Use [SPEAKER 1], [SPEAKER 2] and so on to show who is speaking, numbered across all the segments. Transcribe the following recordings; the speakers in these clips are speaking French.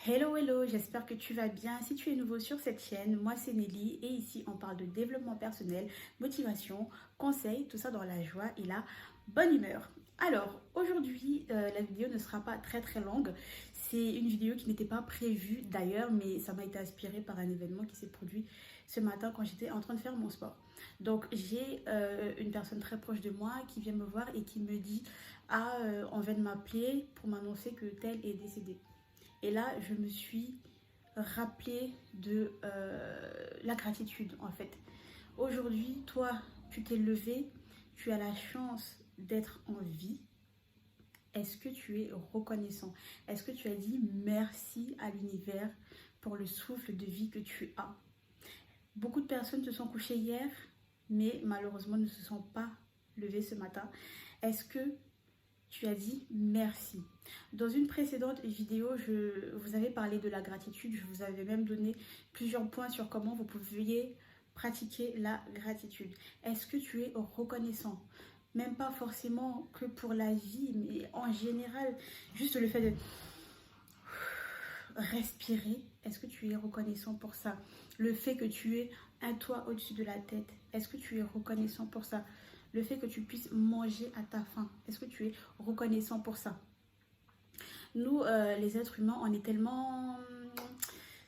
[SPEAKER 1] Hello, hello, j'espère que tu vas bien. Si tu es nouveau sur cette chaîne, moi c'est Nelly et ici on parle de développement personnel, motivation, conseils, tout ça dans la joie et la bonne humeur. Alors aujourd'hui, la vidéo ne sera pas très longue. C'est une vidéo qui n'était pas prévue d'ailleurs, mais ça m'a été inspiré par un événement qui s'est produit ce matin quand j'étais en train de faire mon sport. Donc j'ai une personne très proche de moi qui vient me voir et qui me dit ah, on vient de m'appeler pour m'annoncer que tel est décédé. Et là, je me suis rappelé de la gratitude, en fait. Aujourd'hui, toi, tu t'es levé, tu as la chance d'être en vie. Est-ce que tu es reconnaissant? Est-ce que tu as dit merci à l'univers pour le souffle de vie que tu as? Beaucoup de personnes se sont couchées hier, mais malheureusement ne se sont pas levées ce matin. Est-ce que tu as dit merci? Dans une précédente vidéo, je vous avais parlé de la gratitude. Je vous avais même donné plusieurs points sur comment vous pouviez pratiquer la gratitude. Est-ce que tu es reconnaissant? Même pas forcément que pour la vie, mais en général, juste le fait de respirer. Est-ce que tu es reconnaissant pour ça? Le fait que tu aies un toit au-dessus de la tête. Est-ce que tu es reconnaissant pour ça? Le fait que tu puisses manger à ta faim. Est-ce que tu es reconnaissant pour ça? Nous, les êtres humains, on est tellement...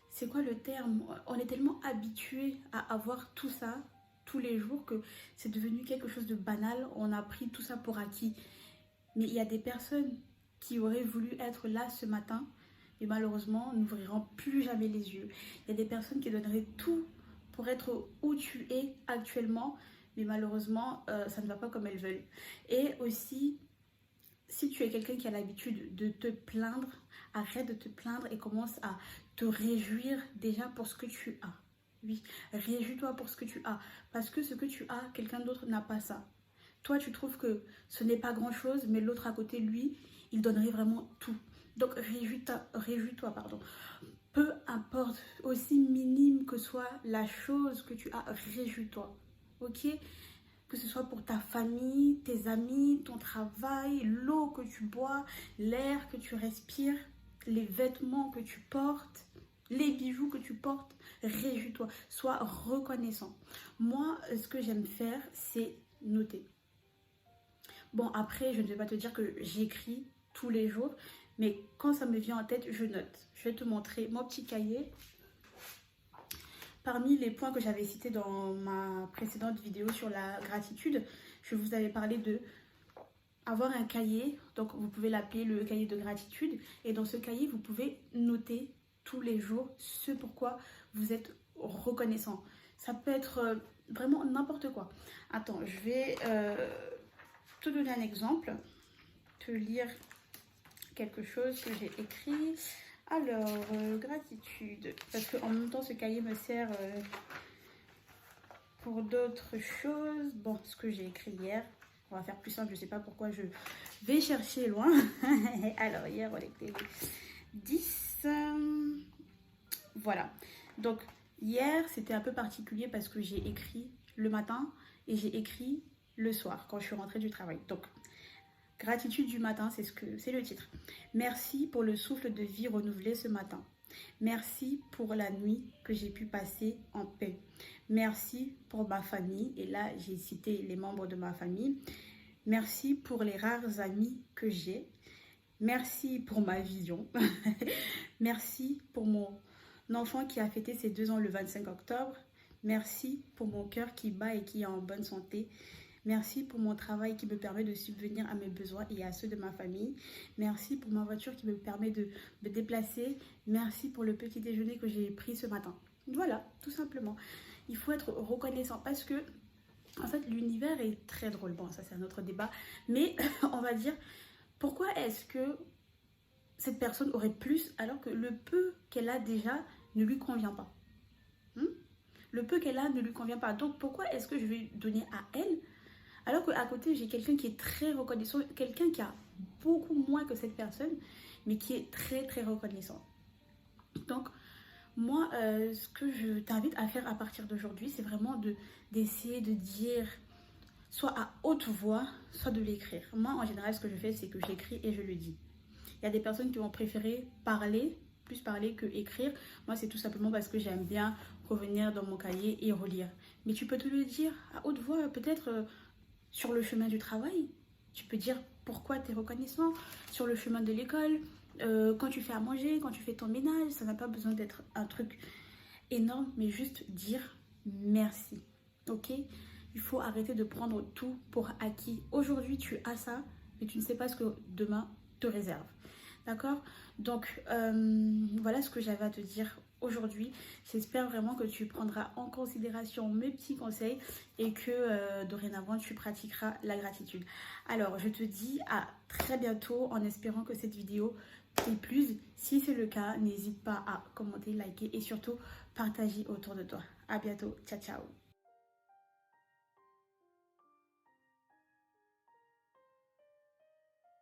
[SPEAKER 1] C'est quoi le terme? On est tellement habitués à avoir tout ça tous les jours que c'est devenu quelque chose de banal. On a pris tout ça pour acquis. Mais il y a des personnes qui auraient voulu être là ce matin et malheureusement n'ouvriront plus jamais les yeux. Il y a des personnes qui donneraient tout pour être où tu es actuellement, mais malheureusement ça ne va pas comme elles veulent. Et aussi, si tu es quelqu'un qui a l'habitude de te plaindre, arrête de te plaindre et commence à te réjouir déjà pour ce que tu as. Oui, réjouis-toi pour ce que tu as. Parce que ce que tu as, quelqu'un d'autre n'a pas ça. Toi, tu trouves que ce n'est pas grand-chose, mais l'autre à côté, lui, il donnerait vraiment tout. Donc, réjouis-toi, pardon. Peu importe, aussi minime que soit la chose que tu as, réjouis-toi. Ok? Que ce soit pour ta famille, tes amis, ton travail, l'eau que tu bois, l'air que tu respires, les vêtements que tu portes, les bijoux que tu portes, réjouis-toi, sois reconnaissant. Moi, ce que j'aime faire, c'est noter. Bon, après, je ne vais pas te dire que j'écris tous les jours, mais quand ça me vient en tête, je note. Je vais te montrer mon petit cahier. Parmi les points que j'avais cités dans ma précédente vidéo sur la gratitude, je vous avais parlé de avoir un cahier, donc vous pouvez l'appeler le cahier de gratitude, et dans ce cahier, vous pouvez noter tous les jours ce pourquoi vous êtes reconnaissant. Ça peut être vraiment n'importe quoi. Attends, je vais te donner un exemple, te lire quelque chose que j'ai écrit. Alors, gratitude, parce qu'en même temps, ce cahier me sert pour d'autres choses. Bon, ce que j'ai écrit hier, on va faire plus simple, je ne sais pas pourquoi je vais chercher loin. Alors, hier, on était 10. Voilà. Donc, hier, c'était un peu particulier parce que j'ai écrit le matin et j'ai écrit le soir quand je suis rentrée du travail. Donc, gratitude du matin, c'est le titre. Merci pour le souffle de vie renouvelé ce matin. Merci pour la nuit que j'ai pu passer en paix. Merci pour ma famille. Et là, j'ai cité les membres de ma famille. Merci pour les rares amis que j'ai. Merci pour ma vision. Merci pour mon enfant qui a fêté ses 2 ans le 25 octobre. Merci pour mon cœur qui bat et qui est en bonne santé. Merci pour mon travail qui me permet de subvenir à mes besoins et à ceux de ma famille. Merci pour ma voiture qui me permet de me déplacer. Merci pour le petit déjeuner que j'ai pris ce matin. Voilà, tout simplement. Il faut être reconnaissant parce que, en fait, l'univers est très drôle. Bon, ça c'est un autre débat. Mais on va dire, pourquoi est-ce que cette personne aurait plus alors que le peu qu'elle a déjà ne lui convient pas? Le peu qu'elle a ne lui convient pas. Donc, pourquoi est-ce que je vais donner à elle alors qu'à côté, j'ai quelqu'un qui est très reconnaissant, quelqu'un qui a beaucoup moins que cette personne, mais qui est très reconnaissant. Donc, moi, ce que je t'invite à faire à partir d'aujourd'hui, c'est vraiment d'essayer de dire, soit à haute voix, soit de l'écrire. Moi, en général, ce que je fais, c'est que j'écris et je le dis. Il y a des personnes qui vont préférer parler plus parler que écrire. Moi, c'est tout simplement parce que j'aime bien revenir dans mon cahier et relire. Mais tu peux te le dire à haute voix, peut-être sur le chemin du travail. Tu peux dire pourquoi tu es reconnaissant, sur le chemin de l'école, quand tu fais à manger, quand tu fais ton ménage. Ça n'a pas besoin d'être un truc énorme, mais juste dire merci. Ok? Il faut arrêter de prendre tout pour acquis. Aujourd'hui, tu as ça, mais tu ne sais pas ce que demain te réserve. D'accord? Donc, voilà ce que j'avais à te dire aujourd'hui. J'espère vraiment que tu prendras en considération mes petits conseils et que dorénavant, tu pratiqueras la gratitude. Alors, je te dis à très bientôt en espérant que cette vidéo t'ait plu. Si c'est le cas, n'hésite pas à commenter, liker et surtout partager autour de toi. À bientôt. Ciao, ciao.